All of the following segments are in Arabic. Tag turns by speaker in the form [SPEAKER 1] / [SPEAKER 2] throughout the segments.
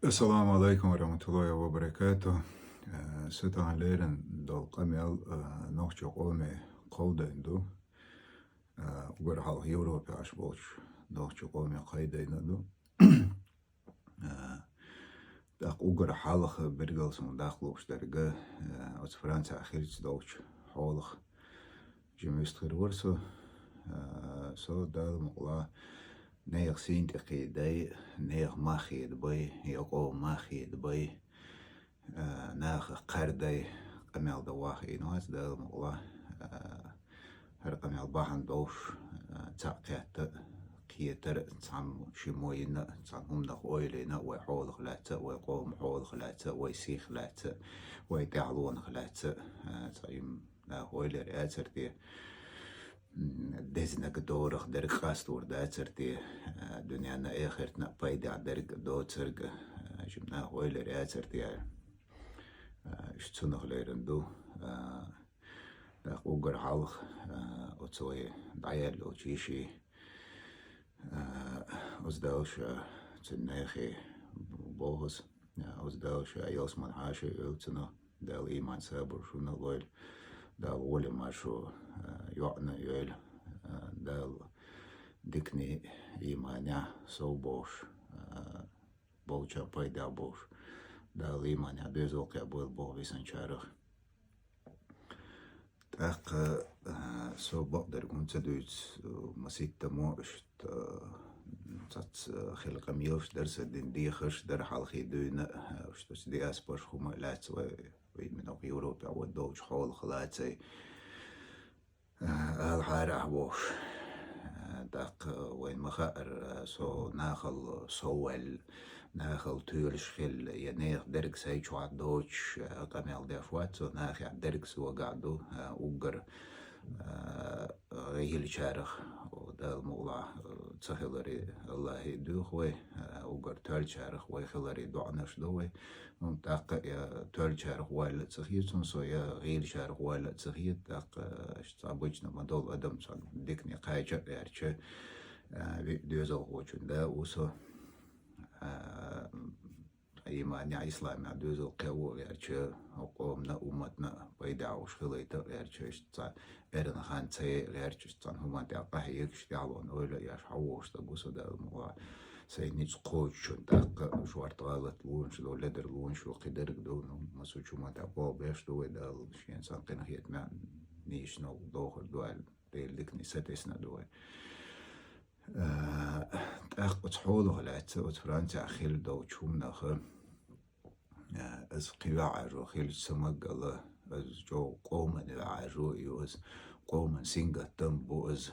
[SPEAKER 1] السلام عليكم ورحمة الله وبركاته. ستان ليرن دول قميل نوخشو قومي قودة اندو وغير حال يوروبي عشبوش نوخشو قومي قايدة اندو داق وغير حالخ برغلسون داخلوش درجة از فرانسا خيلش دوش حولخ جميستخير ورسو سو دال مقلا نيغ سينتقي داي نيغ ماخي دبي يقو ماخي دبي ناخ قردي قميل دواخي نواز دال مقلا هر قميل باحن دوش تاقيات كيتر تسعم شموين تسعم هم نخ اويلينا ويحول خلاتا ويقوم حول خلاتا ويسيخ خلاتا ويتعلون خلاتا تسعيم نا اويلي رياتر دي دزنك دورخ درك خاستور داترتي دنيانا اخرتنا بايدع درك دوترك جمنا اويلي رياترتي اشتسنخ ليرندو داق اوغر حالخ اوتسوي دعيال لو تشيشي ازداوش تنيخي بوغز ازداوش ايوس من حاشي يلتنا دال ايمان سابر شونا لويل دال ولي ماشو يعنا يويل دال ديكني ايمانيا سو بوش بوچا بايدا بوش دال ايمانيا بيزوقيا بول بو بيسنشارخ تاق سو بقدر كنت دوت مسيت موشت تات خلق ميوش درس دين ديخش در حلقي دونا وشتوش دي اسباش خما لات وين من اوروبا ودوش حول خلاتي الحارة بوش داق وين مخاطر سو ناخل سوال ناخل تولش خل ينيخ درك سيجو عدوش قميل دافوات سو ناخي عدرك سو قعدو اوغر غيل شارخ ودال مولا تسهلري الله يدوخوي اوغر تال شارخ ويخلري دعنش دوي منطقة يا تول شارخ ولا تسخيت سو يا غيل شارخ ولا تسخيت داق اشتابوجنا مدول ادم صار ديكني قايجة يارچه دوزو خوچون دا وسو إيمانيا إسلامي دوزو قوة يارچه قومنا أمتنا بيدعوش خليتا يارچه اشتا إرن خان تي يارچه اشتان هما داقه يكش دعوان أولا ياش حووش دا قصو دا المغا سينيج قوچون داق شوارت غالت لونش دو لدر لونش وقدرك دو مسو چوما داقو بيش دو دا شين سان قنخيت مان نيشنو دوخر دوال ديل ديكني ستسنا دوال تاق تحوله لات فرانسا خيل دو چوم نخ از قواع رو خيل سمق الله از جو قومن العجو يوز قومن سينغا تنبو از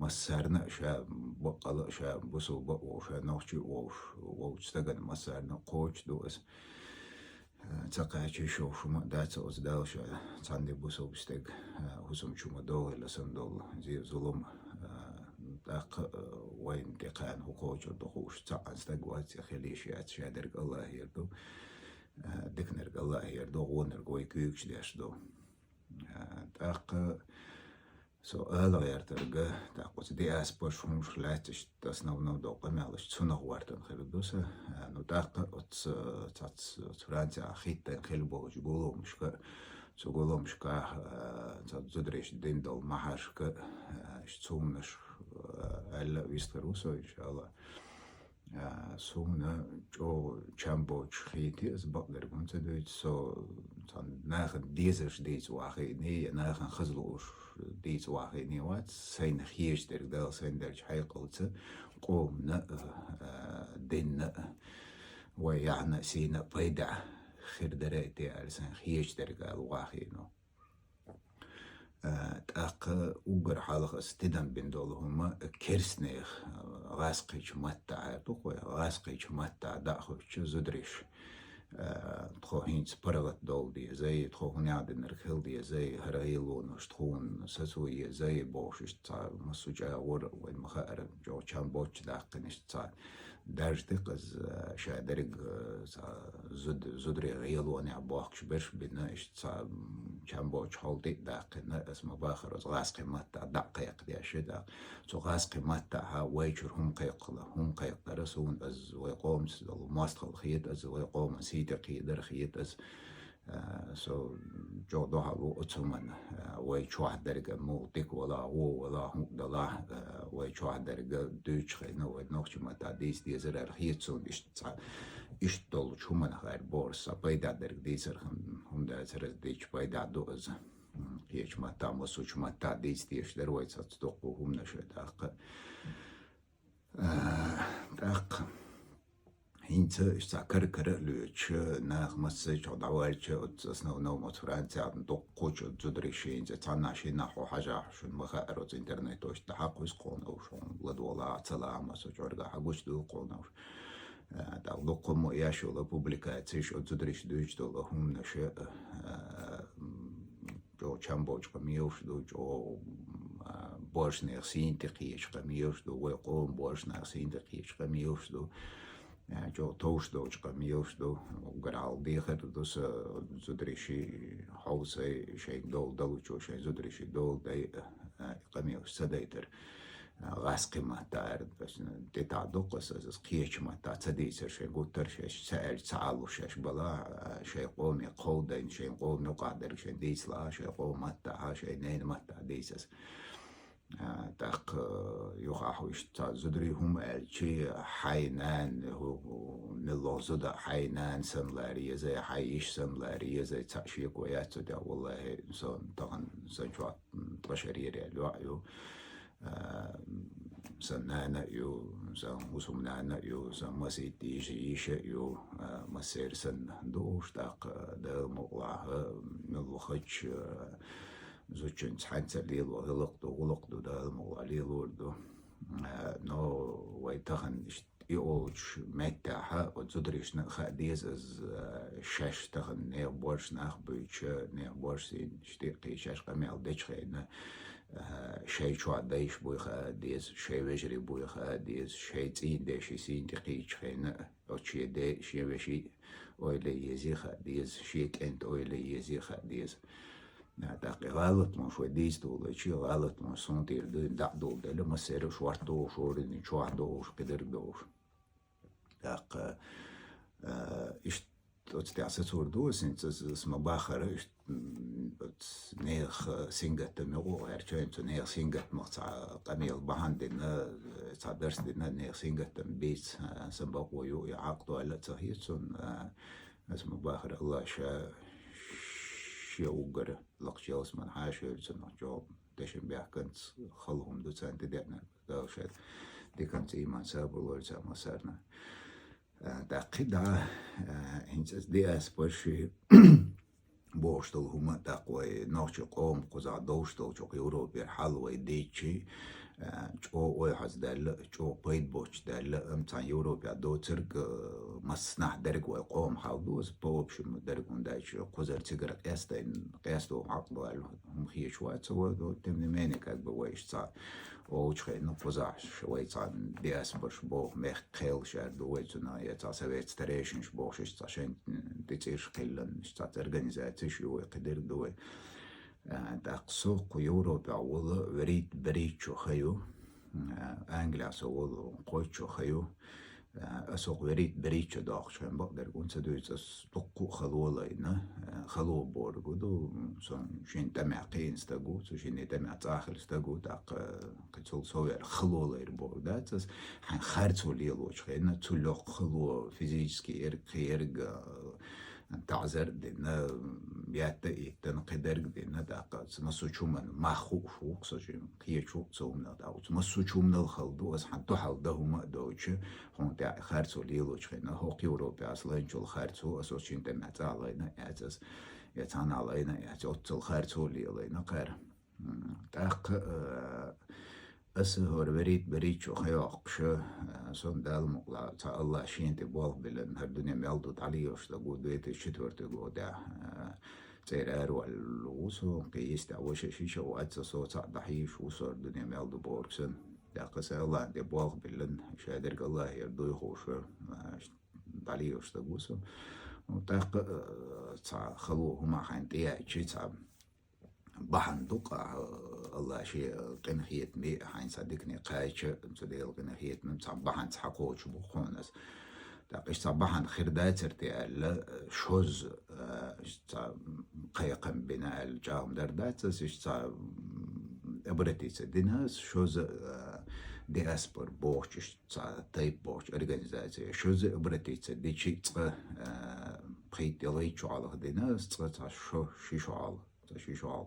[SPEAKER 1] مسارنا شا بقلا شا بسو بقو شا نوشي ووش تغن مسارنا قوش دو از تقاچي شو شما دات از داوشا تاندي بسو بستيق حسم شما دوغي لسندول زي ظلم داق وين دقان حقوق الدخوش تعال استقوات خليشيات شادرق الله يردو دكنرق الله يردو ونرق ويكيوكش داشدو داق سؤال غيرترق داق دي اسباش همش لاتش تسنو دو قمالش تسنو وارتن خلدوسا نو داق تات فرانسا خيتا خلبوش قولو مشكا تقولو مشكا تات زدريش دين دول محاشكا اشتسومنش ألا ويستروسو إن شاء الله سومنا جو چامبوچ خيتي از بقدر كنت دويت سو ناخن ديزش ديت واخي ني ناخن خزلوش ديت واخي ني وات سين خيش در دال سين درج حيقلت قومنا ديننا ويعنا سينا بيدع خير دريتي على سين خيش در قال واخي نو تاق اوغر حالخ استدن بندولهما كيرسنيخ غاسقيش متع تقوي غاسقيش متع داخوش زدريش تخو هينس برغت دول دي زي تخو هنعد نرخل دي زي هرايلونش تخون سسوية زي بوشش تاع مسوجا ور وين مخارن جو چان بوش داقنش تاع داشتك از شادرق زدري غيل وانا باخش برش بنا اش كان بوش حولتي داقنا اسم باخر از غاس قيمات دقيق دي اشدا سو غاس قيمات ها ويجر هم قيق درسون از ويقوم ماستخل خيط از ويقوم سيتر قيدر خيط از so جو دوها لو اتسومن وي چوه درگه مو دیک ولا هم دلا وي چوه درگه دوچ خینا وي نوچ متا دیس دیزر هیتسون iş dolu çuman hayır borsa payda derg دیزر هم da زر دیچ payda دوز hiç mata mı suç mata دیس دیشler وي سات دوقو هم نشه داق Hinter ich sag kare lüch nach masse çok davarç основного мот Франция до коч зудрешин за цанаши на хожа шун маха роз интернет ош та хакус коно шун ладола цалама со жорга хагуч ду коно да локомо яшола публикация шо зудреш дуч до хум наше جو چنبوچ قمیوش دو جو باش نرسین تقیش قمیوش دو وقوم باش نرسین تقیش قمیوش دو جو توش دو قمیوش دو گرال دیگر دو زدریشی حوزه شی دول دلو جو شی زدریشی دول دی قمیوش سدیتر غاز قیمت دار بس دیتا دو قصه از قیچ متا تدیسر شی گوتر شی سعر تعالو شش بلا شی قومی قودین شی قوم نقادر شی دیسلا شی قوم متا شی نین متا دیسس دق يخاحوش زدري هم الشي حينان هو نلوزد حينان سملاري زي حيش سملاري زي تعشيق وياتو دا والله سون طبعا سنشوات بشرية الوعيو سنانا يو سن مسلمانا يو سن مسيد يجيش يو مسير سن دوش دق دا مقلع ملوخج زوجين حنت ليلو غلقدو دا الموضوع ليلو دو نو ويتخن يوج متاحة وزدريش نخ ديز از شش تخن نير بورش نخ بيش نير بورسين شتيقي شش قميل ديش خينا شي شو عديش بويخ ديز شي وجري بويخ ديز شي تين ديش سين تقيش خينا او شي دي شي وشي اويلي يزيخ ديز شي كنت اويلي يزيخ ديز داقي غلط ما شو ديز دول شي غلط ما سنتير دع دول ده ما سير شوارت دو شورين شو دو قدر دو داق إيش تستعصر دو سنت اسمه باخر إيش نيخ سينجت مغو هرشين نيخ سينجت مقطع قميل بهندنا تعدرس دنا نيخ سينجت بيت سنبقوا يعقدوا على تهيسون اسمه باخر الله شيء وقر لقشيلس من حاشة سنة جو تشن بيحكنت خلهم دو سنة دينا دوشت دي كانت إيمان سابر ورزا مسارنا داقيدا هنس دي أسبرشي بوشتل هما داقوي نوشي قوم قزع دوشتل جو يوروبي حلوي ديتشي جو وي حز دال جو بيد بوش دال امتان يوروبيا دو ترك مصنع درق وي قوم حاودوز بوبش درقون دايش قزر تقرق قيستو عقلو هم خيش وات سوا دو تمني مينيك اك بويش تا ووش خينو قزع شوي تان دياس برش بو ميخ قيل شار دو ويتنا يتا سويت ستريشنش بوشش تا شين تيتيرش قيلن شتا ارغانيزاتيش يوي قدر دوي داق سوق يوروبا ولا وريد بريتشو خيو انجليا سوول قوتشو خيو اسوق وريد بريتشو داق شن بقدر كنت دويت سوق خلولا خلو بورغدو سون شين تمعقين استغو شين تمع تاخر استغو داق كتول سوير خلولا يربو داتس حن خرتو ليلوش خينا تلوق خلو فيزيكسكي يرق تعذر دينا بياتا إيتن قدرق دينا داقا سمسو چومن مخوق شوق سجيم قيه شوق سومنا داو سمسو چومن الخلدو از حدو حلده هما دوچ خون تا خرسو ليلوچ خينا هوق يوروبي اصلا انجول خرسو اسو چين تمتا علينا اعزز يتان علينا اعزز اتل خرسو ليلينا قر داق أسهر بريد شو خياقش سون دال مقلا تا الله شين تبوه بلن هالدنيا ميالدو تعليوش تقول بيت الشتور تقول دا تير أرو الوصو قيس تعوش شيشة وأتسا صوت ضحيش وصور الدنيا ميالدو بوركسن داقس الله دي بوغ بلن شادر الله يردو يخوش دالي يشتغوسو وتاق تا خلو هما خان تيا شي تا بحن دوقع الله شي قنخيت مي حين صدقني قايش تديل قنخيت من تا بحن تحقوش بخونس داقش تا بحن خردات ارتيال شوز تا قيقم بناء الجام دردات تا обратиться до нас, что за диаспор борщ, тайп борщ, организация, что за обратиться, дичиться, приделай чуалах до нас, что шишуал,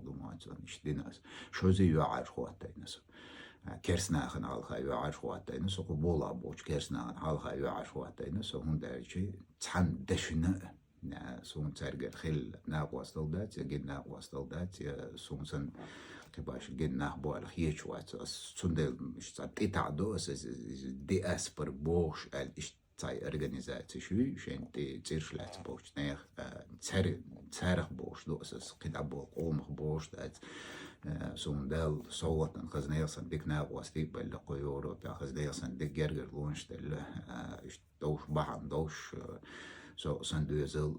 [SPEAKER 1] думаю, что до нас, что за юар хватай нас. Керснахен алха юар хватай нас, قبولا борщ, керснахен алха юар хватай нас, هم دارشي تحن دشنا سون ترجع خل ناقوس دلدات يجد ناقوس دلدات يا سون سن كباش جد ناقبو الخيش وات سندل مش تعدو دي اسبر بوش اش تاي organisatie شين تي تيرشلات بوش نير تاريخ بوش دو اساس قدابو قومخ بوش دات سوندل صوتن خزنيرسن ديك ناقوس دي بلقو يوروبيا خزنيرسن ديك جرجر لونشتل دوش بحن دوش سو سندوزل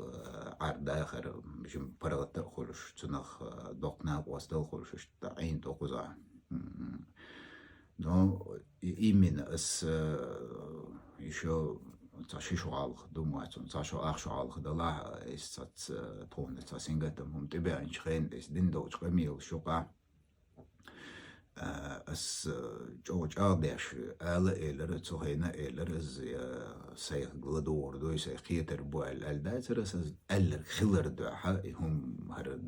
[SPEAKER 1] عرض آخر بجم برغت خلش تنخ دقنا وستل خلش تعين توقزا نو إيمن أس يشو تشيشو عالخ دوماتون تشو أخشو عالخ دلاه إستات تون تسينجتم هم تبعين شخين إس دندو تقميل شقا as George Ardash alla eller så hena eller säg glador då säg skiter bo al där så eller khiller då هم har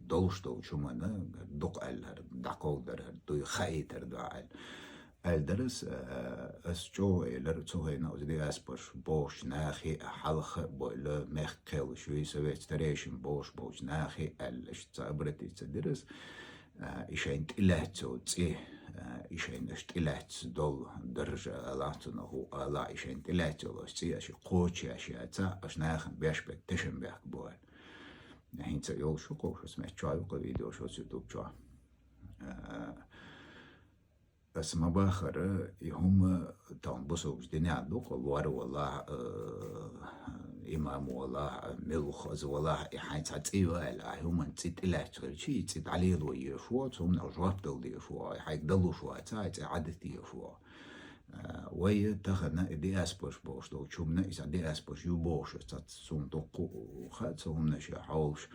[SPEAKER 1] dolsto shumana doq al har daqol där då khiter då al درس as جو eller så hena och det aspers bosh nahi halkh bola mekkel شوي سويت ستريشن bosh nahi al istabret درس إيشين تلاتو تي إيشين تلات دول درجة لاتنا هو لا إيشين تلاتو لو تي أشي قوتشي أشي أتا أشناخن بيشبك تشن بيك بوال نحين تيول شو قوش اسمه تشاي وقا فيديو شو سيوتوب تشاي بس ما باخر هم تان بصوش دنيا دوق الوار والله إمام والله ملخ از والله إحنا تعطيه هم نسيت إله تغير شيء نسيت عليه ذو يشوا ثم نرجع دل يشوا حيقدلوا شوا تاعت عادة يشوا ويا تخنا دي أسبوش باش دو شومنا إذا دي أسبوش يو باش تات سون تقو خد سون نشي حوش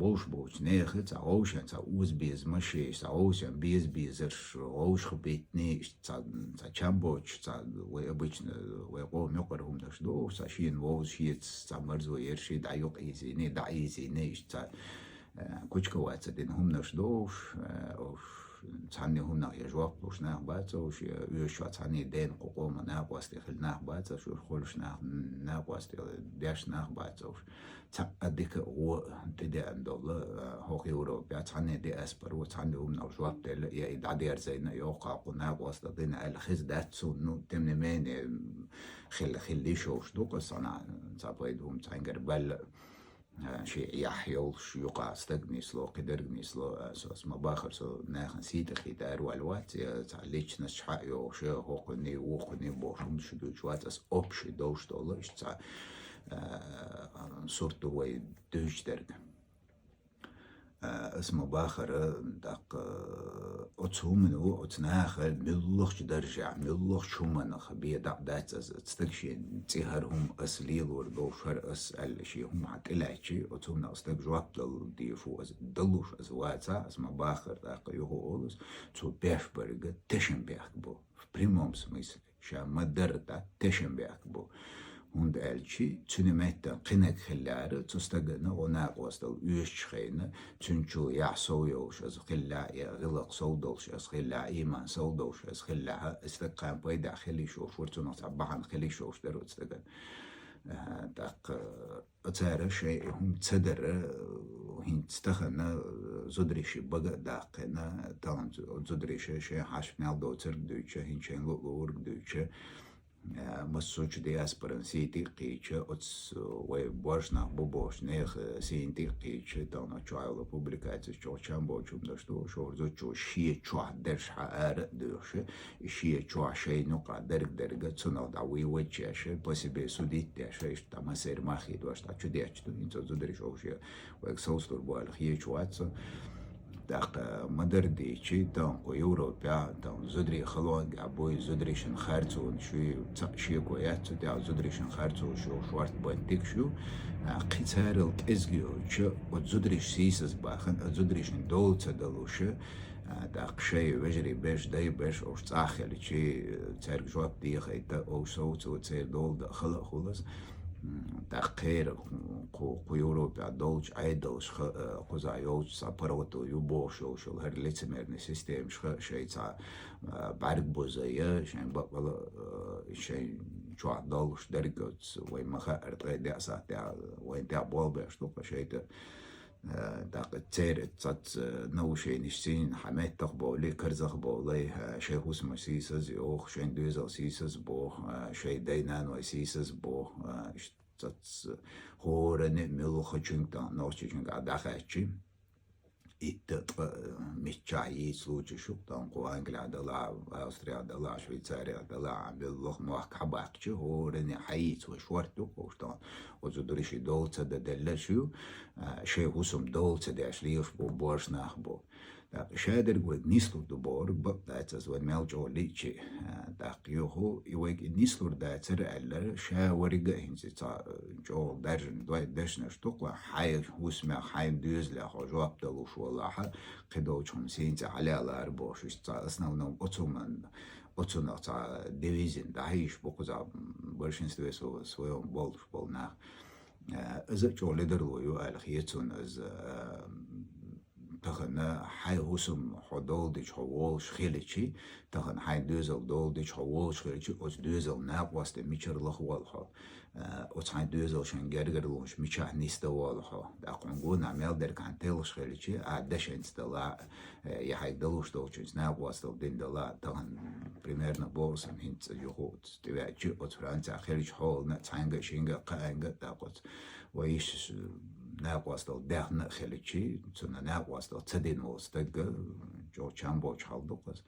[SPEAKER 1] boş neyse ta ocean ta uzbiz maşe ta ocean bizir oş khbetni ta chamboch ta ve обычно ve qom yoqarhum da shdo sa shin voz shit ta marzo yershi da yoq izini da izini ta kuchka wat den hum na shdo تعني هنا يجواب وش ناه باتو وش يشوا تعني دين قوم ناه باستي خل ناه باتو شو خلش ناه باستي داش ناه باتو تأديك و تدي عند الله هو أوروبا تعني دي أسبر وتعني هم نجواب تل يا إدعير زينا يوقع قناه باستي دين الخز دات سونو تمني مين خلي شوش دوقس أنا تابيدهم تعنقر بل شيء يحيل شو يقع استجنيس لو قدرنيس لو أساس ما باخر سو ناخن سيت خيدار والوات تعليش نشحق يو شو هوقني وقني بوشم شدو جوات أس أبش دوش دولار إيش تع صورته وي دوش درج اسمه باخر دق أتهمنو أتناخل ملخش درجع ملخش شو منخ بيدع دات تستكشين تهرهم أسليل وردوشر أسأل شي هم عتلاشي أتهمنا أستك جواب دل ديفو دلوش أزواتا اسمه باخر دق يهو أولس تو بيش برغ تشن بيحكبو في بريموم سميسل شا مدرتا تشن بيحكبو هند elçi tünemetten qinek xillari tustagana onak wasdal üyüşchayna tünçu yaxsoyuş az xilla ya gılaq sawdalş az xilla iman sawdalş az xilla istaqam bayda xilli shosh wurtuna tabahan xilli shosh daru istagan daq atara shay hum tsadar hin stakhana zodrishi baga daqna tant zodrishi shay hashmel doter duche hin chen lo urg duche مسوش دياسبرن سيتي قيتشا أتس وبوشنا بوبوش نيخ سينتي قيتشا تانا تشايلا بوبليكاتس شو شامبو شو بدشتو شو زوجو شيء تشوا درش حار دوش شيء تشوا شيء نقع درجة تسونا دعوي وجهش بس بسوديت داش إيش تما سير ما خيد واش تشو ديش تو إنت زودريش أوش وإكسوستور بوالخيه شواتس داق مدرديشي تانقو يوروبيا تان زدري خلون قابوي زدريشن خارتون شي كوياتو دا زدريشن خارتو شوارت بوانتيك شو قيتار الكزجيو شو وزدريش سيسس باخن زدريشن دول تدلوش داق شي وجري باش داي باش اوش تاخل شي تارك جواب دي خيتا او صوت وتسير دول داخل خلص تأخير قيورو دولش عيدلش قزايوش سابروتو يبوش وشو هر لتمرني سيستم شيء تا بعرق بوزايا شين بقبل شيء شو عدلش درجات وين ما خير تغير ساعة وين تاع بول باش تبقى شيء داق تير تات نوشي نشتين حماية تقبولي كرزخ بولي شي اسمه سيسز يوخ شين دوزل سيسز بوخ شي دينان وسيسز بوخ تات هورن ملوخ چونتا نوشي چونتا داخل إتت متشاي سلوچ شوكتان قو أنجليا دلا أستراليا دلا شويساريا دلا بالله موك حباقش هورن حيث وشورتو وشتان وزدريش دولت دلشو شيء هسم دولت داشليش بو بورش نخبو شادر قد نيسلو دبور بقدات از ود ملجو ليتشي داقيوهو يويق نيسلو داتر ألا شاورقا هنزي تا جو درجن دوي دشنش تقوى حي هسمع حي دوزلا خجواب دلوش والله قدو چمسين على الأربوش تا أصنعنا أتونا تا ديفيزين دايش بقزا برشنستوي سويون بولش بولناخ إذا جو لدرلو يو الخيتون از تخن حي هسم حدول ديش حوالش خيلتشي تخن حي دوزل دول ديش حوالش خيلتشي أوز دوزل ناب واسطة ميشر لخوالها أوز حي دوزل شن جرجر لونش ميشا نيستا والها داقونقون عمل درك عن تيلش خيلتشي عدش انستلا يحي دلوش دولش ناب واسطة دين دلا تخن примерно بورسن هنت يخوت تبعتشي أوز فرانسا خيلتش حول نتعنجا شينجا قاينجا داقوت ويش ناقواستل دهن خليتشي تسنا ناقواستل تدين وستق جو چامبو چالدوقس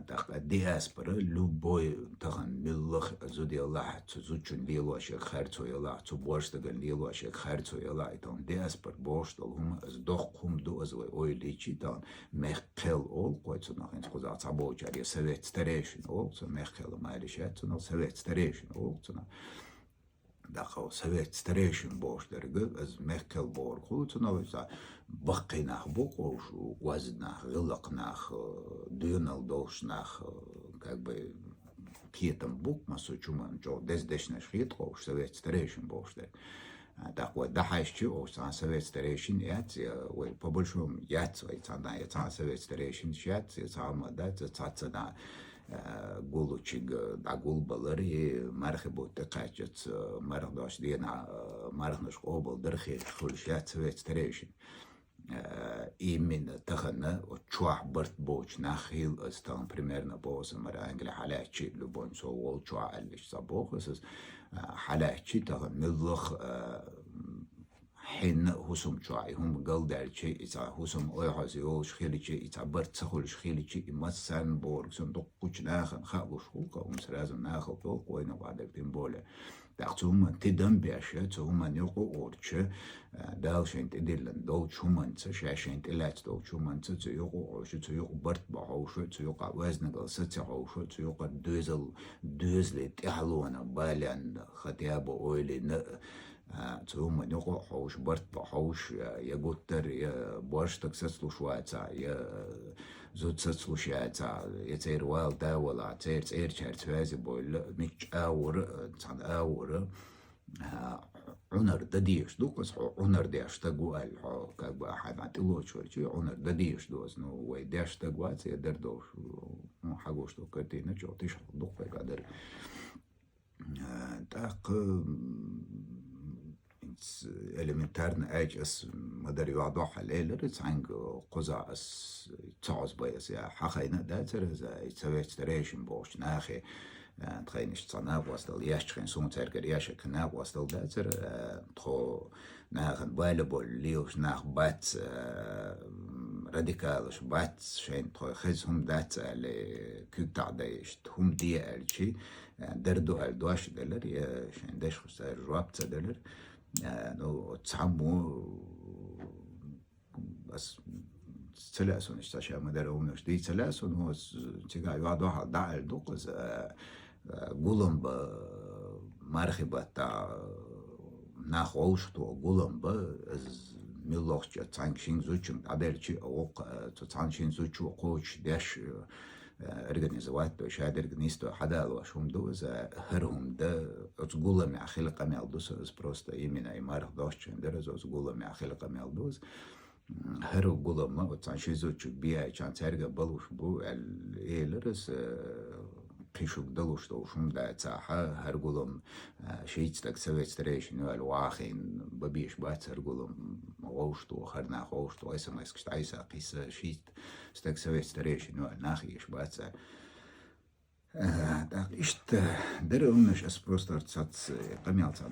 [SPEAKER 1] داق دياسبرا لوبوي تخن ملخ زودي الله تزوجن ليلوش خرتو يلا تبوشتغن ليلوش خرتو يلا ايتون دياسبر بوشتل هم از دوخم دو از اوي ليچي تان مخل اول قوتنا هنس خوزا صابو جاري سويت ستريشن اول مخل ماليشات نو سويت ستريشن اول داخل سويت ستريشن بوش درجة از مكل بور خلوتنا ويسا بقيناخ بوكوش وزناخ غلقناخ ديونال دوشناخ как бы كيتم بوك ما سوچومان جو دزدشنش خيط خوش سويت ستريشن بوش در داخل دحاشتي او سان سويت ستريشن يات وي побольшому يات ويتان يتان سويت ستريشن شات يتان مدات تاتنا گولوچیگ داگول بالری مرخ بود تقاچت مرخ داشت دینا مرخ نش قابل درخی خلشات سویت تریشن ایمن تخنه و چواه برد بوچ نخیل استان примерно باز مرا انگل حالچی لبون سو ول چواه الش صبوخ اس حالچی تخن ملخ حين هسم شاي هم قال دارشي إذا هسم أي حزيوش خيلتشي إذا برد سخولش خيلتشي إما سان بورك صندوق كوش ناخن خالوش خلقه ومسرازم ناخل طوق وين بعدك تنبوله داقتهم تدم بياشة هم نيقو أورتشة دالشين تدلن دولش هم شاشين تلات دولش هم تيقو عوشة تيقو برد بعوشة تيقو وزن قلسة عوشة تيقو دوزلي تحلونا بالان خطيابو أويلي تهم نقو حوش برت بحوش يا قطر يا باش تكسسلو شواتع يا زود سسلو شاتع يا تير وال دا ولا تير شارتوازي بول ميش اور تان اور عنر دديش دوقس عنر داش تقوال как бы حماتلو شوي عنر دديش دوز نو وي داش تقوات يا دردوش حاجوش تو كرتينا جو تيش دوق قادر تاق элементарно أج أس مدري واضح الليل عنك قزع أس تعز بيس يا حقينا داتر زي تسويت بوش ناخي تخينش تصنع وصل ياش خين سون تركر ياش كنا وصل داتر تخو ناخن بالبول ليوش ناخ بات راديكالش بات شين تخو خزهم دات اللي كنت دايش هم دي الشي دردو الدواش دلر يا شين داش خسر رابط دلر نو تعمو بس تلاسون اشتاشا مدرون اشتي تلاسون هو تيجا يوادوها داعل دوقز قولن با مرخبة تاع ناخوش تو قولن با از ملوخ جا تانشين زوجم عدالتي اوق تانشين زوجو قوش داش организовать то شاد организто حدا واشهم دوز هرهم ده تقول مع خلق مالدوس از просто именно и марх дош درز تقول مع خلق مالدوس هر قول ما وتانشي زوجو بيا كان ترجع بلوش بو الإيلرس قيشوك دلوش دوشهم دا تاحا هر قولم شيت تك سويت تريشن الواخين ببيش بات هر قولم ووشتو خرنا خوشتو ايسا ما يسكشت عيسا قيسا شيت ستك سويت تريشن ناخيش بات так ишт деревнеш es просто цац камялца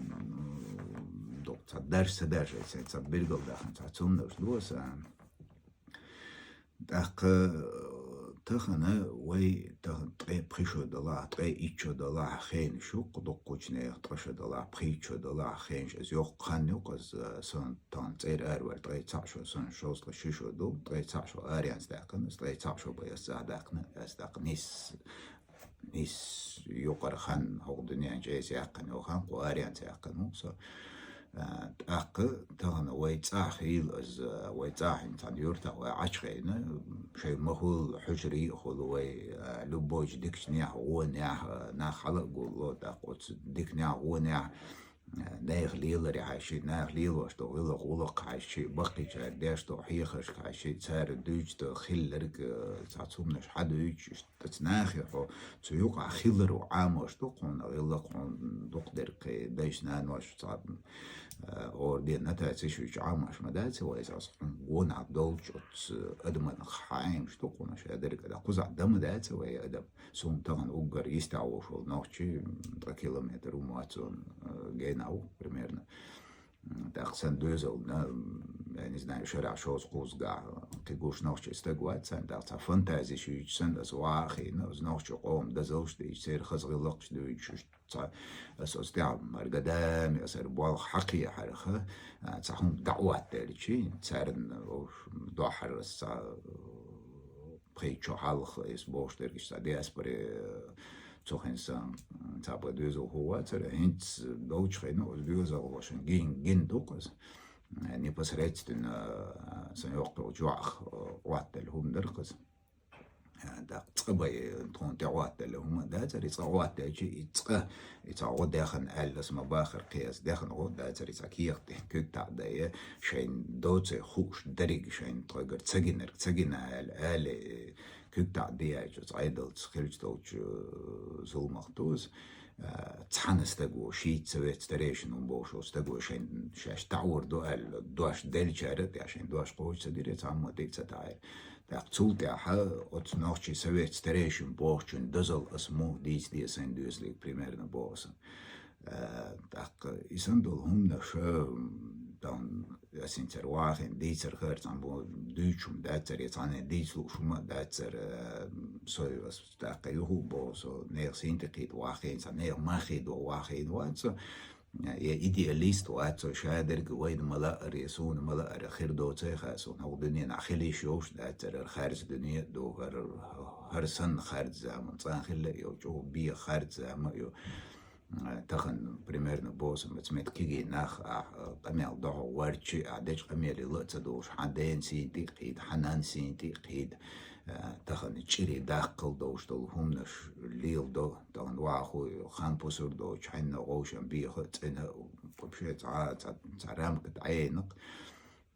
[SPEAKER 1] до цац держ цац биргол дахан цацумнеш дуса так تخنا وي تخطي بريشو دلا تري إيشو دلا خين شو قدق كوچني ترشو دلا بريشو دلا خين از يوق خانيو قز سون تان تير أرول تري تعشو سون شوز لشيشو دو تري تعشو أريانس داقن تري تعشو بيس داقن أصدق نيس يقر خان هو دنيا جيس يقن وخان قو أريانس يقن سو أق تغنى ويتاحيل از ويتاحين تان يورتا وعشقين شيء مهول حجري خذ وي لبوج ديكش نيح ونيح ناخلق قولو تاقوت ديك نيح ونيح نايخ ليلري عايشي نايخ ليل واشتو غلق غلق عايشي بقي جارداشتو حيخش عايشي تسار دوجتو خلرك تعطومنش حد يجي تتناخي خو تيوقع خلر وعام واشتو قون غلق قون دقدرك دايش نانوش تعب اور دي نتاتيش ويش عامش مداتي ويساس قون عبدالج أدمن خايم شتو قونش أدرك دا قوز عدم داتي وي أدم سوم تغن أقر يستعوشو نوخشي 3 كيلومتر ومواتون جيناو примерно. Так sen dözel, я не знаю, шаря шоз кузга, ты гуш ночи стегуат, sen так та фантазия шуч sen das واخي, نوز نوش قوم دزوش دي سير خزغلقش دوي شوش تا اساس تاع مرقدام يسير بوال حقي حرخه تاعهم دعوات دالشي تسارن دوحر السا بريتشو حالخ اس بوش دركش تا دياسبري toch eens tapa dus ook wat er hints Duits geen als dus al was een geen doekers en je pas recht in zijn ook door joach wat de honderds dat تبغى تكون تعوات اللي هم ده ترى تعوات ده شيء يتعود داخل alles ما باخر قياس داخل عود ده ترى تكير تحكي ده شين دوت خوش درج شين تقدر تسجنها الآلة كنت دي عيدل تخرج دوت زول مخطوز تحن استجوا شيء سويت ستريشن وبوشو استجوا شين شاش تعور دوش دل شارد عشان دوش قوي تدير تعمد دي تتعال تقول تاعها أتناقش سويت ستريشن بوشن دزل اسمه دي سندوسلي примерно بوسن تاق يسندل هم نشا dan sinter wagen deze geurt aan bo duitsum datser jetzt an diesel schon datser so was da kayu bo so neer sinter wagen san neer magi do wagen wat so يا إيدياليست وقت شادر جوين ملا ريسون ملا خير دو تيخا سون هو دنيا نخلي شوش داتر خارج دنيا دو هر سن خارج زمان صان خلي يو جو بي خارج زمان يو تخن بريميرنا بوس متمت كيجي ناخ قميل دو ورشي عدش قميل لطا دوش حدين سينتي قيد حنان سينتي قيد تخن تشيري داخل دوش دول همنش ليل دو تخن واخو خان بوسر دو تحن غوشن بيخ تنا بشي تعرام كت عينق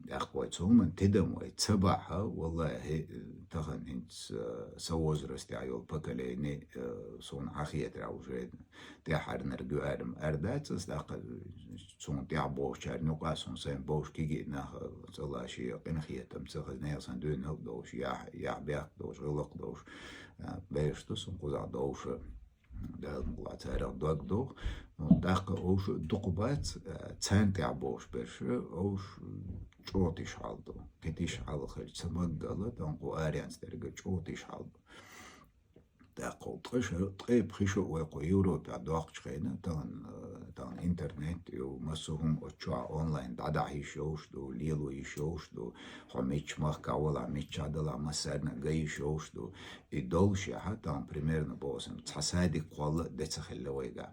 [SPEAKER 1] أخوي تومن تدم ويتبعها والله هي تخن هنت سوز رستي عيول بكاليني صون عخية راوجين تحر نرجو أرم أردات استقل صون تيع بوش شار نقا صون سين بوش كيجي نخ صلا شيء قنخية تمسخ نيسان دون هل دوش يا بيك دوش غلق دوش بيش تصون قزع دوش ده مقاطع دوغ دوغ داق اوش دقبات تانتع بوش برش اوش چوتيش حالدو كتيش حال خير تمغلا دونقو اريانس درجة چوتيش حالدو داقو طش طيب خيشو ويقو يوروب دوغ شخينا تان انترنت يو مسوهم اوچوا اونلاين دادا هيشوش دو ليلو يشوش دو خميچ مخ ولا ميچ عدلا مسرنا гайشوش دو и долше там примерно босем цасади квал децахелловега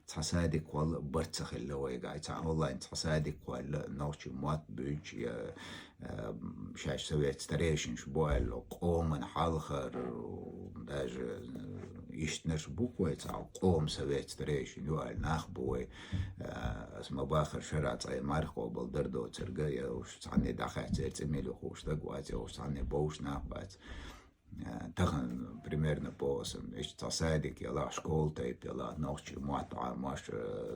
[SPEAKER 1] цасади квал барцахелловега та онлайн цасади квал ночи мат büyük شاش سويت ستريشن شبوال قوم حالخر даже يشتنش بوكوي تاع قوم سويت ستريشن يوال ناخبوي اسمه باخر شرع تاع مارخو بلدردو ترقيا وش تعني داخل تميلو خوش تقواتي وش تعني بوش ناخبات تخن примерно по садик يلا школ тайп يلا ночи мат عامش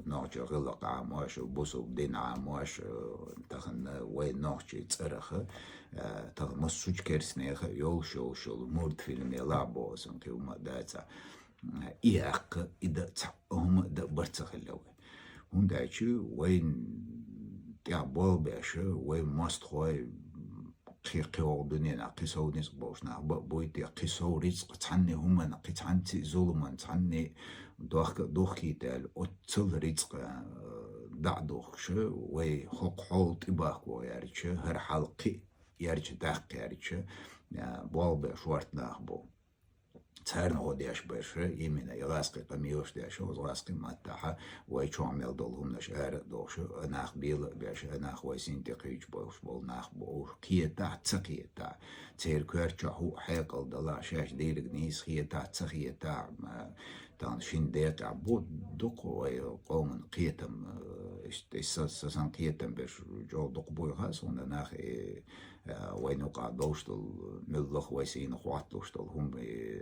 [SPEAKER 1] ночи غلق عامش بوسو بدين عامش تخن وين نочи церах تخن مسوج كرسنيخ يول شو مورد فيلم يلا بوسم كيوما داتا إياق إذا هم دا برتخ اللوي هم دايشي وين تعبال باشا وين مستخوي قيقيو دنيا قيسو نيس بوشنا بويتي قيسو رزق تعني هما نقي تعني ظلما تعني دوخي تال أتل رزق دعدوخش وي حق حول طباق وياريش هر حلقي ياريش داق ياريش بوالبا شوارت ناخبو تهرنا غودياش باش يمينا يغاسقي قميوش داش وغاسقي ماتاحا ويشو عمل دولهم نشار دوش ناخ بيل باش ناخ ويسين تقيج بوش بول ناخ بوش قيتا تسقيتا تير كوارشا هو حيقل دلا شاش ديرق نيس قيتا تسقيتا تان شين ديقع بود دق ويقومن قيتم سسان قيتم باش جو دق بوي خاص ونا ناخ وين وقع دوشتل ملخ ويسين خوات دوشتل هم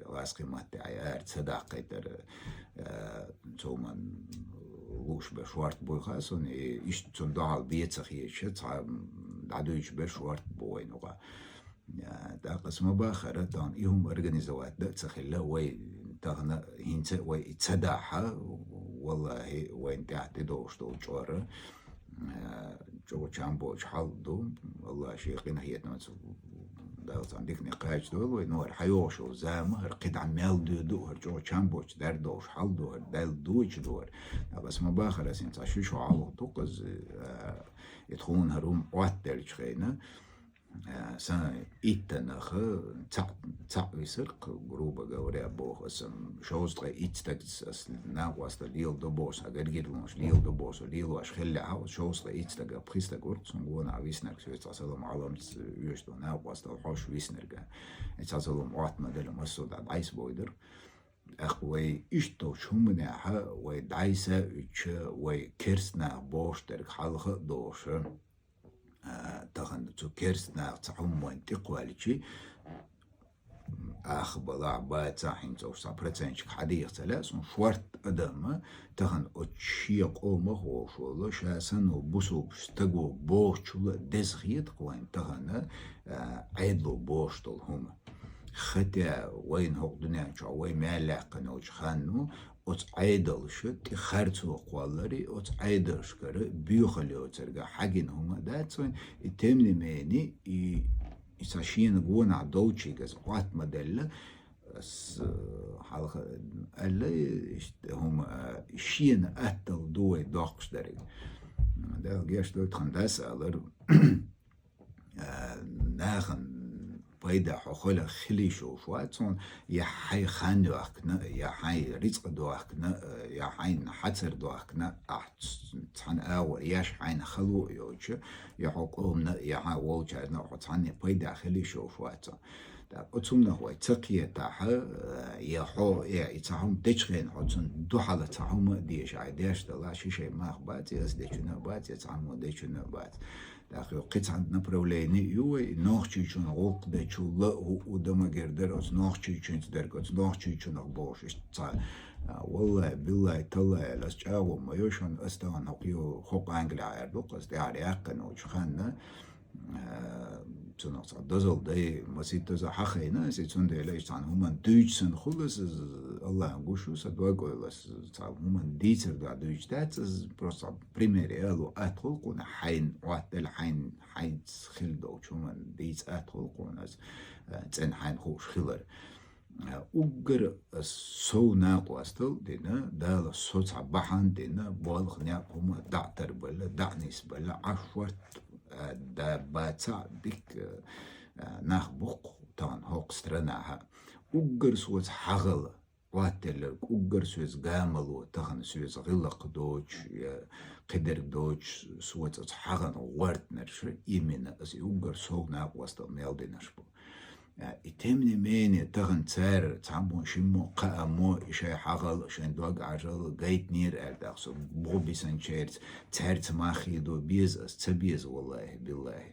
[SPEAKER 1] راسقي ماتي عيار صداقة در تومن لوش بشوارت بوي خاصون إيش تندعال بيتسخ يشت دعدويش بشوارت بوي وقع دا قسم باخرة دان إيهم أرغنيزوات دا تسخلا وي تغنى هنت وي تصداحة والله وين تحت دوشتل جورة جو چامبوش حال دو والله شيخنا هي نمس دالت عندك نقاش دول وينور حيوش وزامه هر قد عمال دو هر جو چامبوش در دوش حال دو هر دال دوش دور بس ما باخر اسين تشوشو على توقز يدخلون هروم واتر شخينا سنة إتناخ تاع ويسرق جروبا جوريا بوخ اسم شوزتغ إتستاكس ناقواست ليل دو بوس أجر جيلونش ليل دو بوس ليل واش خلي عاوز شوزتغ إتستاك بريستاك ورد سنقونا عويسنرك سويت عسلم عالمت يوشتو ناقواست الحوش ويسنرك إتعسلم وات مدل مسود عد عيس بويدر أخوي إشتو شومناها ويدعيسا إتش ويكرسنا بوش ترك حلقة دوش تخن تو كرسنا تعم وين تقوالشي أخ بضاع باتا حين تو سابرتنش حديث ثلاث شوارت أدم تخن أتشيق أمه وشولا شاسن وبسو بستقو بوشولا دزغيت قوين تخن عيدلو بوشتل هما خطا وين هو دنيا شو وين مالك نوش خانو عيدل شت خرطو قوالري عيدل شكر بيوخلي وترجع حاجين هما داتسون يتمني ماني يساشين جون عدوتشي جز قوات مدلة بس حلقة اللي هما شين أتل دوي دوخش دري ده جيش دوت خنداس ألر ناخن بايدا حخلا خلي شوفواتون يا حي خان دوخنا يا حي رزق دوخنا يا حي حتر دوخنا تحن أو ياش حين خلو يوش يا حقومنا يا حي ووجهنا وتحن بايدا خلي شوفواتون أتمنى هو تقية تاعها يا حو يا يتهم دشخين حتون دو حالة تهم ديش عداش دلا شيء ما خبات يس ديشنا بات يتهم ديشنا بات داخل قطع направление يوي نوخشي شون غوق ده شو لا ودما جردر أز نوخشي شون تدرك أز نوخشي شون أخبوش إشتى والله بالله تلا الأشجار وما يشون أستوان هقيو خوق أنجلي عيردوق أستعاري أقن وشخان تناقص دزل ده مسيت دزل حقينا سيتون ده ليش تان هم دوجسن خلص الله نقوشو سدواقو لس تان هم ديتر دا دوج ده بروسا بريمير ألو أدخل كون حين واتل حين خيل دو شومن ديت أدخل كون أز تن حين خوش خيلر أوجر سو ناقو أستل دينا دال صوت بحان دينا بالغ ناق هم دعتر بلا دعنيس بلا عشوات دا باتا ديك ناخ بوق تان هوق سترناها أوجر سوز حغل واتل أوجر سوز جامل تخن سوز غلق دوج قدر دوج سوز حغن ورد نرشر إيمنا أس أوجر سو ناقو أستل ميل نرشبو إتمني ميني تغن تسار تعمون شمو قامو إشي حغل شين دوغ عجل قيت نير أرداخسو بغبي سنشيرت تسار تماخي دو بيز أس تبيز والله بالله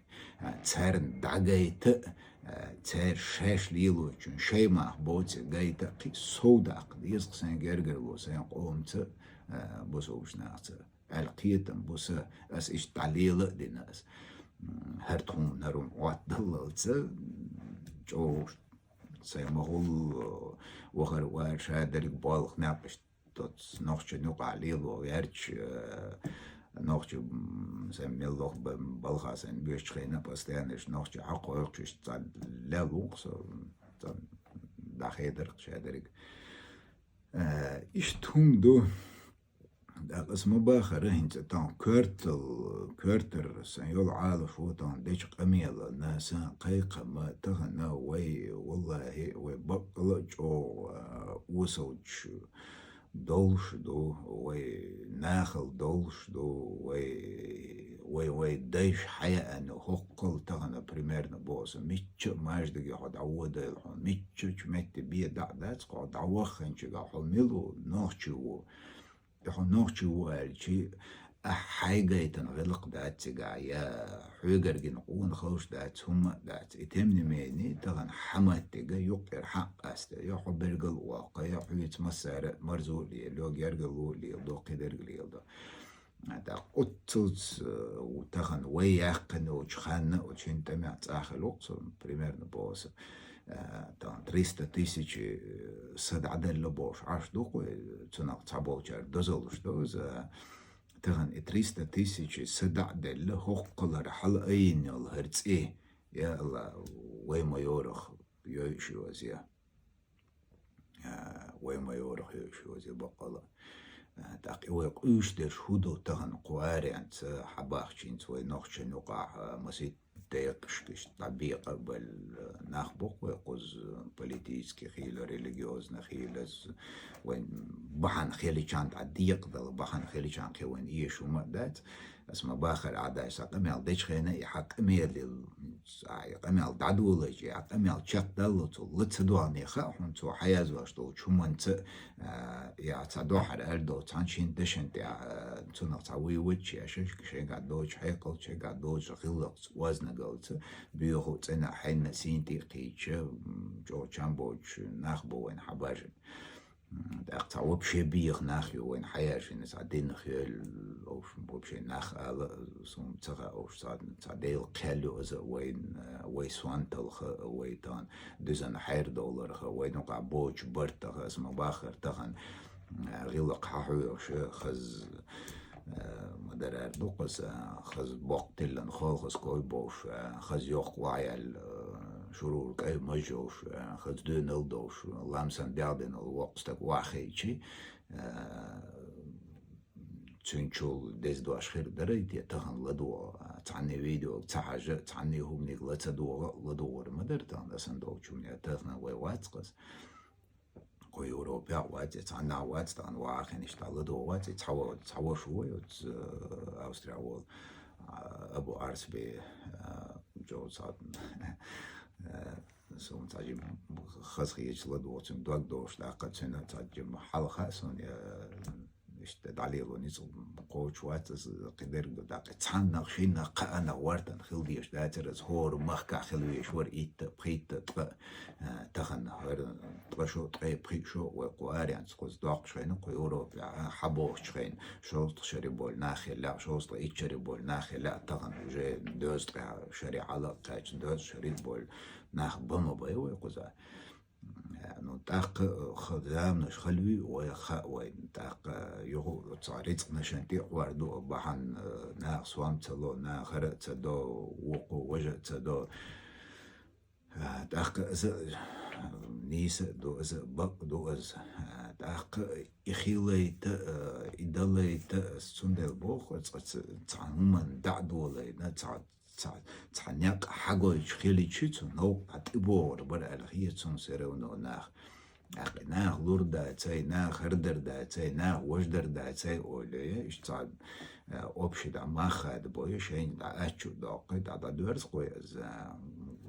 [SPEAKER 1] تسار دعقايت تسار شاش ليلو چون شي ماخ بوتي قايت قي سوداق ديزق سين جرجر لو سين قومت بوسو بشناعت القيتم بوس أس إش تعليل دي ناس هرتهم نروم وات دلالت جو سيمهول وغر وشادرك بالغ نابش tot nog nog alilo werch nog سميلوخ بالغاس ان بيشخينا باستانش nog عقوق تاع لالوق تاع داخيدر شادرك اشتهم دو ده اسمه باخر هنت تان كورتر سنيول عالو شو تان ديش قميل الناس قيقة ما تغنى وي والله وي بقلج او وسوج دولش دو وي ناخل دولش دو وي ديش حياة انه هقل تغنى بريميرنا بوس ميتش ماجدك يحد عوض الحون ميتش ميت بيه دعدات قعد عوخن شغا حميلو نوخشو يحون نوخشو الشي حاجة تنغلق دات سجايا حجر جنقون خوش دات هم دات اتمني ميني تغن حمد تجا يقر حق است يحو برجل واقع يحو مسار مرزولي لو جرجل لي دو قدر لي دو دا قطز وتغن وياقن وشخان وشين تمعت آخر وقت примерно بوس تان 300,000 صد عدل لبوش عاش دوق تناق تعبوشار دزلوش دوز تغن 300,000 صد عدل هقل رحل اين الهرتس ايه يا الله ويما يورخ يوشي وزيا ويما يورخ يوشي وزيا بقلا تاقي ويقوش در شهودو تغن قواري انت حباخشين سوي نوخش نقع مسيت ديقش طبيعة بالنخبق ويقوز بوليتيسكي خيلة ريليجيوزنا خيلة وين بحن خيلي كانت عديق ذل بحن خيلي كانت وين إيش وما دات اسمه باخر عدا ساقميال ديش خينا يحق أميال قميال دعدولج يحق أميال شاق دلتو لتدواني خاحون تو حياز واشتو شومنت يا تدو حر أردو تانشين دشنت يا تنق تعوي وجه يا شيء قاعد دوج حيقل شيء قاعد دوج غلط وزن قلت بيوهو تنا حين نسينتي قيتش جو چامبوج نخبو وين حباجن داقت وبشي بيغ ناخي وين حياش ناس عدين خيال اوش وبشي ناخ على سوم تغا اوش صاد ديل قالو از وين سوان تلخ ويتان دزن حير دولار خ وين وقع بوج برت اسمه باخر تغن غلق حوش خز مدرار دوقس خز بوقتلن خالخز كوي بوش خز يوق وعيال شرور كأي مجوش خد دون الدوش لامسن بيعدن الوقت تك واخيتشي تنشول ديز دواش خير دريتي تهن لدو تعني فيديو تحاجة تعني هم نغلت لدو مدرتان دسن دو چوني تهنا ويواتقس قوي أوروبيا وات تعني وات تان واخين اشتال لدو وات تحوى شوي أوستريا وول أبو عرس بي جو صاد سوم تاجم خزخيج لدوتم دوغ دوش لاقت سنة تاجم حلقة سون دعليلو نيز قوش واتس قدر داق تسان نقشين نقا وارتن خلديش داترز هور مخكا خلويش ور إيت بخيت تخن هر تغشو تغي بخيشو وقواريان سقوز داق شخين قيورو حبوش شخين شوست شريبول ناخي لا شوست إيت شريبول ناخي لا تخن وجي دوز شري على قاش دوز شريبول ناخ بما بيو يقوزا نو تاق خدام نش خلوي ويخا وين تاق يهو تصاريت نشنتي واردو بحن نا صوام تلو نا خرق تدو وقو وجه تدو تاق نيس دو از بق دو از تاق إخيليت إدليت سندل بوخ تعمل دعدولي نا تعنيق حاجة خيلي تشيتو نو هتبور برا الخية تون سيرونو ناخ ناخ لور داتاي ناخ هردر داتاي ناخ وجدر داتاي أولي إيش تعب أوبشي دا ما خاد بوي شين دا أتشو داقي دا دورس قوي از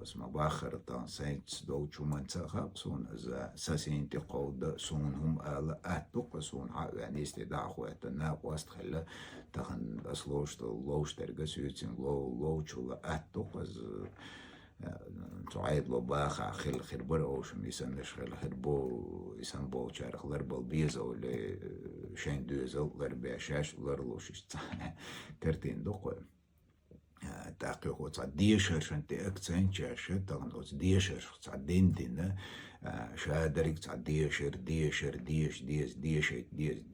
[SPEAKER 1] واسما باخر تان سينتس دو چومن تخا سون از ساسين تقود سون هم آل أتوق سون يعني استدعا خوات ناخ واست خلا تخن أصلوش لوش ترقس يوتين لوشولا أتوق از تعيد لو باخا خير بروش ميسنش خير بو يسن بو شارخ لربل بيزا ولا شين دوزل لربع شاش لرلوش ترتين دقو تاقي هو ديشر شنتي اكتسين شاشة تغن ديشر دين دينا شادرك ديشر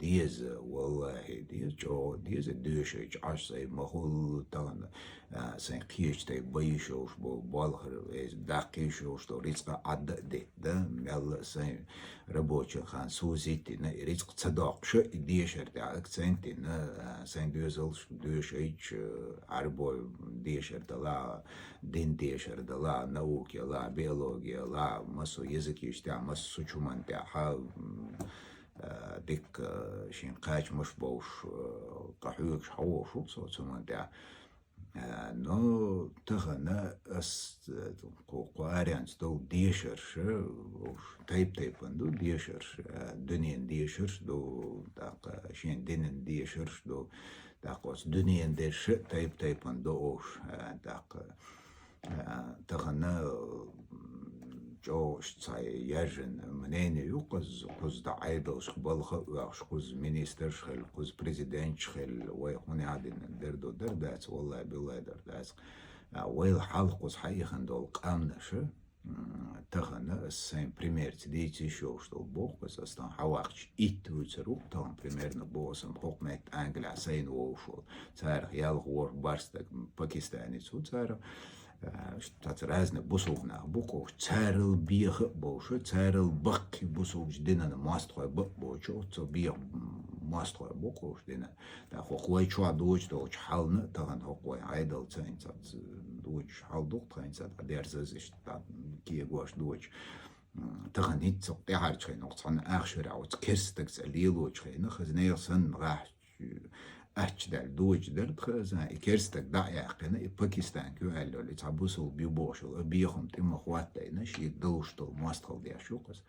[SPEAKER 1] ديز والله ديز جو ديز ديشر عش سي مخول تغن سين قيش تي بيشوش بو بالخر داقيشوش تو رزق عد دي ده ميال سين ربوش خان سوزيتي نا رزق تصدق شو ديشر تاع اكتسين تينا سين دوزل عربو ديشر دلا دين ديشر دلا نوكي لا بيولوجيا لا مسو يزكي اشتاع مسو شومان تاع ديك شين قاش مش بوش قحويك حوش وصو شومان تاع نو تخنا است قواريان ستو ديشر تايب اندو ديشر دنيان ديشر دو تاق شين دينن ديشر دو تاقوس دنيان ديش تايب اندو اوش تاق تخنا جوش تاي يجن منين يوقز قز دعايدوش بالخ واخش قز مينيستر شخل قز بريزيدنت شخل ويخوني عادين دردو دردات والله بالله دردات ويل حلقوس حيخن دول قامنا شو تخنا السين بريمير تديتي شوش دول بوقز استان حواقش ايتو تروق تان بريميرنا بوسم حكمت انجل سين ووشو تاريخ يالغور بارستك باكستاني تو تاريخ شتات رازنا بوسوغنا بوكو تارل بيخ بوشو تارل بق بوسوغ دينا ماستخوي بق بوشو تو بيخ ماستخوي بوكو دينا تا خوي چوا دوچ دوچ حالنا تاغن خوي عيدل تاين تات دوچ حال دوق تاين تات درزز اشتا كي غواش دوچ تاغن نيت تي هارچخي نقصان اخشر او كيرستك زليلو چخي نخزنيل سن راح أشدال دوج درد خزان إكرستك دعيا قنا باكستان كيو هالو اللي تعبوسو بيبوشو بيخم تيم أخوات دينا شي دوشتو ماستخل ديا شوقس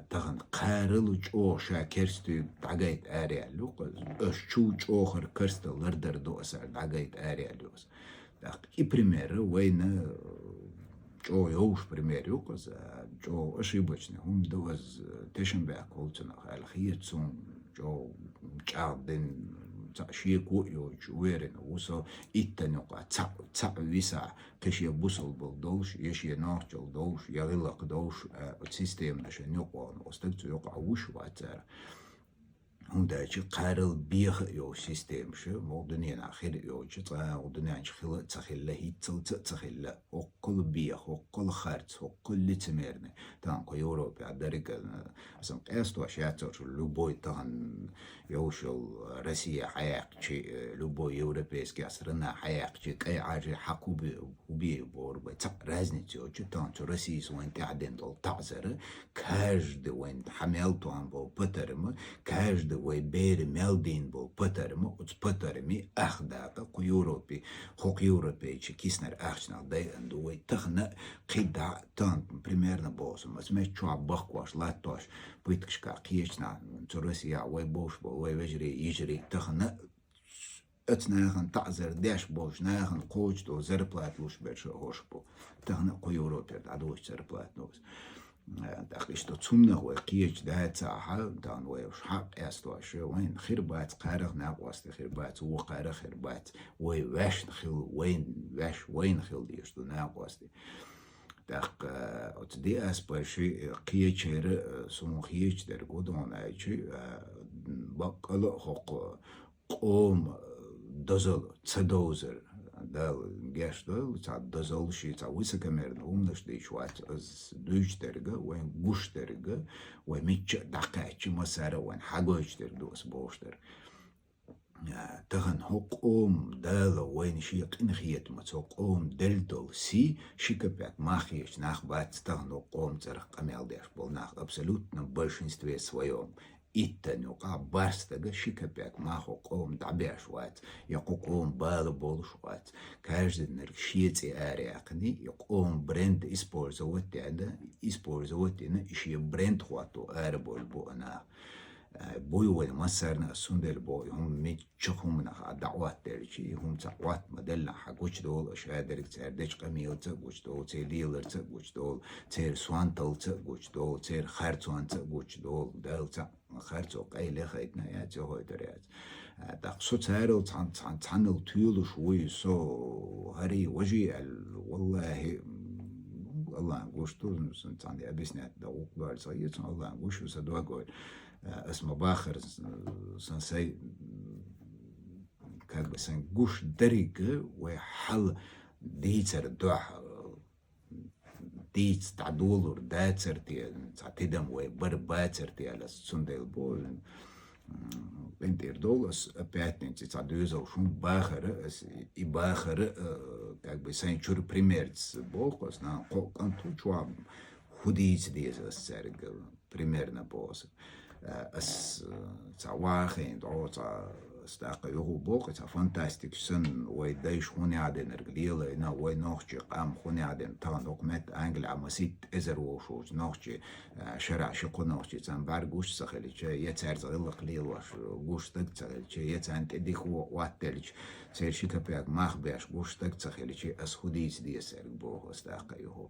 [SPEAKER 1] تغن قارلو جو شا كرستو دعايت آريا لوقس أشو جو خر كرستو لردر دو أسال دعايت آريا لوقس إي بريمير وين جو يوش بريمير يوقس جو أشيبوشني هم دوز تيشن باك هولتنا خالخيتسون جو جاردن شيكو يوش ويرن وصو إتنقى تع ويسع كشي بوصل بالدوش يشي ناخجل دوش يغلق دوش السيستم نشان يقوى نوستكتو يقع وش واتر هم دايش قارل بيخ يو سيستم شو مودنين آخر يو جتا مودنين خلا تخلا هيتل تخلا وكل بيخ وكل خارج وكل تمرن تان كيورو بعدرك أسم قاستو أشياء لوبوي تان يوشل روسيا حياق شيء لوبوي يوروبيس كأسرنا حياق شيء كأي عاجي حقو بي بور بترازني تيو جتان روسيا وين تعدين دول تعزر كاجد وين حملتو عن بو بترم كاجد ويبير ميلدين بول بتر مو بتر مي أخداق يوروبي خوك يوروبي كيسنر أخشنا داي أندو ويتخنا قيدا تان بريميرنا بوس ما سمعت شو بخواش لا توش بيتكشكا قيشنا تروسيا ويبوش بو ويجري يجري تخنا اتناغن تعزر داش بوش ناغن قوش دو زربلات لوش بيرش هوش بو تخنا يوروبي عدوش زربلات نوز داخل تو تسمنا هو قيش ده تاعها دان ويش حق استواش وين خربات قارغ ناقواست خربات هو قارغ خربات وي واش نخل وين خل ديش دو ناقواست داخ اتدي اسباشي قيشير سون قيش در قدون ايشي بقل حق قوم دزل تدوزر دال جاش دال تاع دزل شي تاع ويسك مرن نش دي شوات از دوش درجة وين قوش درجة وين ميتش دقاتش مسارة وين حاجوش در دوس بوش در تغن حقوم دال وين شي قنخيت ما حقوم دلدل سي شيكبات ماخيش ناخ بات تغن حقوم ترق قميل داش بول ناخ абсолютно большинстве своем إتن وقع بارستغ شيكباك ما هو قوم دعبيع شوات يقوم بال بول شوات كاجد نرك شيتي آريقني يقوم برند إسبور زوتي أنا إسبور زوتي أنا إشي برند خواتو آربول بو أنا بوي وين ما صارنا السندل بوي هم ميتشخهم من دعوات درجي هم دعوات مدلنا حقوش دول أشياء درك تير دش قميل تقوش دول تير ليلر تقوش دول تير سوانتل تقوش دول تير خارتوان تقوش دول دال تا خارتو قايل خيتنا يا تهوي دريات داق صوت هارل تعنل تيول شوي سو هري وجي والله الله نقوش طول عندي أبيسنا دوق بعد صيت الله نقوش وسدوا قول اسمه باخر سنسي كان بس نقوش دريقة وحل ديتر دوح ديت تعدولر داتر تعتدم وبرباتر على السندل بول بنتير دولس باتنت تعدوزا شون باخر باخر как бы сенчур примерц бокос на конту чуам худиц деза серг примерно бос as تعواخين أو استاق يهو بوق تا فانتاستيك سن ويدايش خوني عدن رجليلا إنا وينوخشي قام خوني عدن تا نقمت أنجل عمسيت إزر وشوش نوخشي شرع شقو نوخشي تان بار قوش سخليش يتسار زغيلا قليل واش قوش تك تخليش يتسان تديخ واتلش سير شيكا بيك ماخ بيش قوش تك تخليش أسخديس دي سرق بوق استاق يهو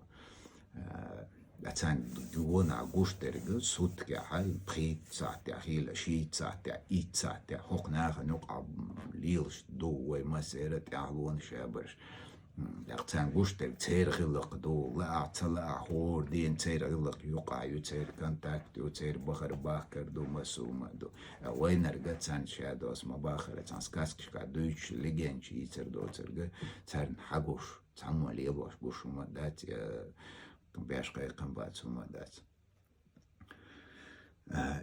[SPEAKER 1] لاتان جوانا قوش درجة صوت كحال بخيت ساعتها خيل شيت ساعتها إيت ساعتها حقناها نقع ليلش دو ومسيرة يعلون شابرش لاتان قوش درجة تير غلق دو لا اعتلا حور دين تير غلق يقع يتير كونتاكت يتير بخر باكر دو مسومة دو وين رجعت سان شادو اسمه باخر تان سكاسكش كادوش لجنش يتر دو ترجع تان حقوش تعمل ليبوش بوش مدات بيش قيقن بعد سمادات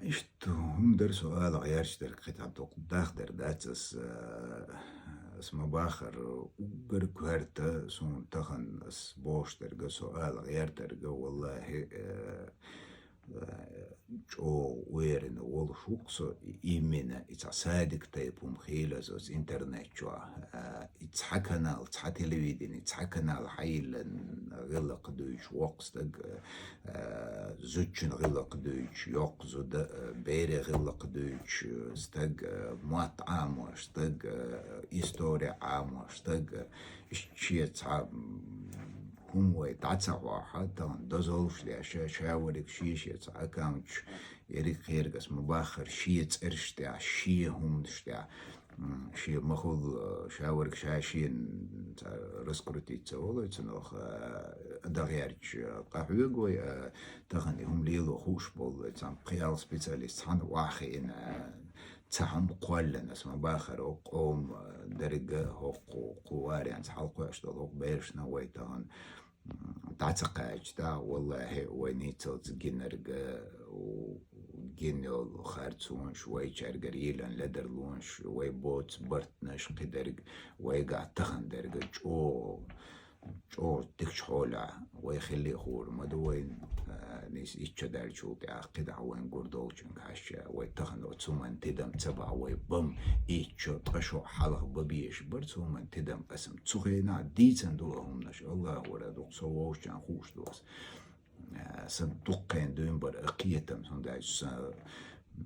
[SPEAKER 1] إشتو هم در سؤال غيرش در قطعة داخ در داتس اسم باخر وقر كوارتا سون تخن اس بوش در سؤال غير در والله جو ويرن وول شوكسو إيمنا إتصادق تيبهم خيلة زوز إنترنت جوا إتصحكنا إتصح تلفزيون إتصحكنا الحيل غلق دوش وقصدق زوجن غلق دوش يقصد بيري غلق دوش استق موات عام واشتق إستوري عام واشتق إشتشي هم ويتعصى واحد تان دزولش لأشياء شاورك شيش يتعكامش يريك خير قسم باخر شي يتقرش تاع شي هم تاع شي مخوض شاورك شاشين رسكروتي تسولو تنوخ دغيرش قهوة تغني هم ليلو خوش بول تان قيال سبيتاليست عن واخين تهم قولا اسمه باخر وقوم درجة هو قواري يعني حلقة اشتغل هو بيرش نوي تهن تعتقاج تا والله وينيتو تجينرجا وجينيول خارتون شوي شارجريلا لدرلون شوي بوت برتنش قدرج ويقع تخن درجة جو تكش حولا ويخلي خور مدوين نيس إيش دار شو تعقد عوين قردوش كاش ويتخن وتسومن تدم تبع ويبم إيش تشو حلق ببيش برتسومن تدم اسم تسوخينا ديتن دوهم نش الله ولا دوق سووش جان خوش دوس صندوقين دوين بر أقيتم صنداج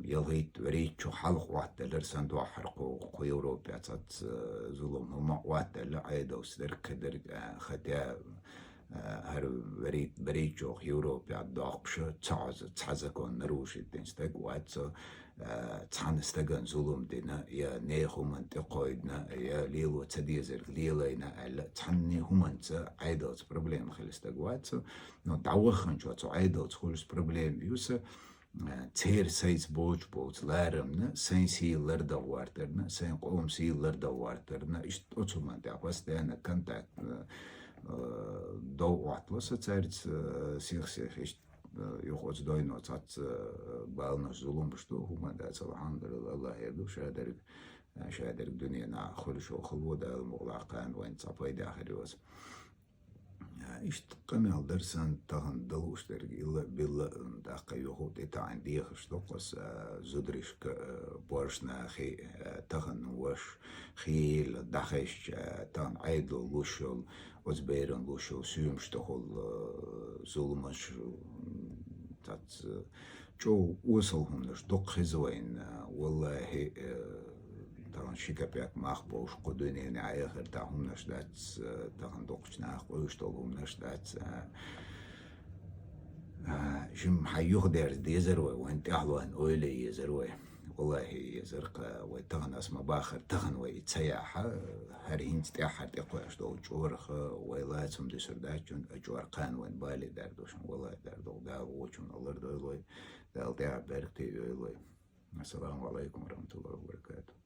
[SPEAKER 1] يلغيت وريت شو حلق واحد لر صندوق حرقو قيورو بيعتت ظلم هما واحد لا عيدا وسدرك درك خديا هر بريت شو يوروب يا داقش تعزكون نروش الدنستك واتس تحنستجن ظلم دينا يا نيخو منطقويدنا يا ليلو تديزر ليلينا ألا تحني همانت عيدات بروبليم خلستك واتس نو دعوخن شو تسو عيدات خلص بروبليم يوسا تير سيس بوت لارمنا سين سي لردا وارترنا سين قوم سي لردا وارترنا اشت اوتومان تعبس دانا كنتاك دو عطلس تارت سيخ اشت يخوز دوينو تات بالنا ظلم بشتو هما دا الحمد لله الله يردو شادر الدنيا نا خلشو خلودا المغلاقان وين تصابي داخل يوز إشت قمل درسان تهن دلوش درج إلا بلا داقة يهود إتاعن ديخش دقس زدرش بورشنا خي تهن وش خيل داخش تهن عيدل لوشل وزبيرن لوشل سيومش تهول ظلمش تات جو وصلهم نش دق خزوين والله طبعا شيكا بيك مخبوش قدوني نعي آخر تاهم نشدات تاهم دوقش ناخوش طولهم نشدات جم حيوخ دير ديزروي وانت أحلوان أولي يزروي والله يزرق ويتغن اسم باخر تغن ويتسيح هرهين تتيحر تقويش دو جورخ ويلاتهم دي سرداتشون أجوارقان وين بالي داردوشن والله داردو داو وچون الله دولوي دال داع باركتي دولوي السلام عليكم ورحمة الله وبركاته